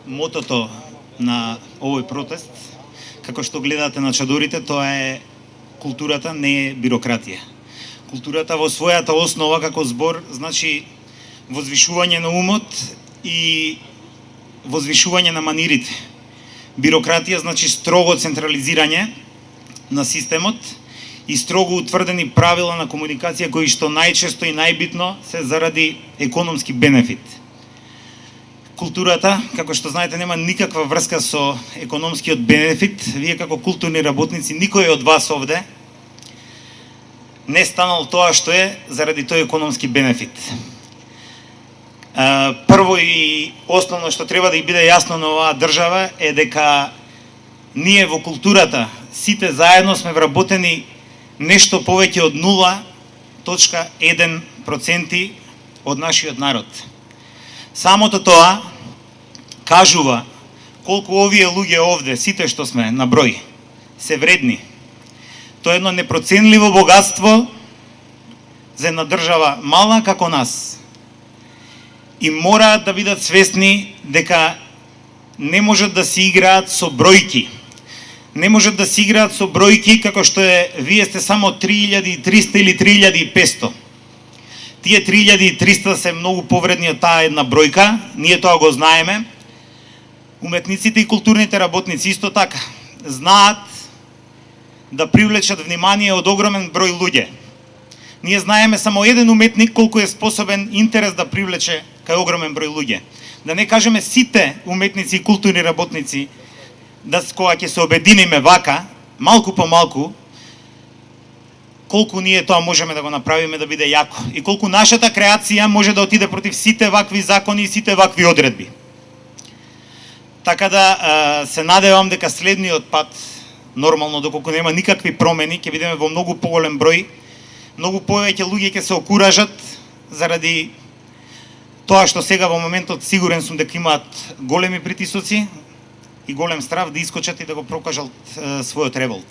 Мотото на овој протест, како што гледате на чадорите, тоа е културата, не е бирократија. Културата во својата основа како збор значи возвишување на умот и возвишување на манирите. Бирократија значи строго централизирање на системот и строго утврдени правила на комуникација кои што најчесто и најбитно се заради економски бенефит. Културата, како што знаете, нема никаква врска со економскиот бенефит. Вие како културни работници, никој од вас овде не станал тоа што е заради тој економски бенефит. Прво и основно што треба да и биде јасно на оваа држава е дека ние во културата сите заедно сме вработени нешто повеќе од 0,1% од нашиот народ. Самото тоа кажува колку овие луѓе овде, сите што сме на број, се вредни. Тоа е едно непроценливо богатство за една држава мала како нас. И мораат да бидат свесни дека не можат да се играат со бројки. Не можат да се играат со бројки како што е вие сте само 3300 или 3500. Тие 3300 се многу повредни од таа една бројка, ние тоа го знаеме. Уметниците и културните работници исто така знаат да привлечат внимание од огромен број луѓе. Ние знаеме само еден уметник колку е способен интерес да привлече кај огромен број луѓе. Да не кажеме сите уметници и културни работници, да кога ќе се обединиме вака, малку по малку, колку ние тоа можеме да го направиме да биде јако и колку нашата креација може да отиде против сите вакви закони и сите вакви одредби. Така да се надевам дека следниот пат, нормално доколку нема никакви промени, ќе бидеме во многу поголем број, многу повеќе луѓе ќе се окуражат заради тоа што сега во моментот сигурен сум дека имаат големи притисоци и голем страв да искочат и да го прокажат својот револт.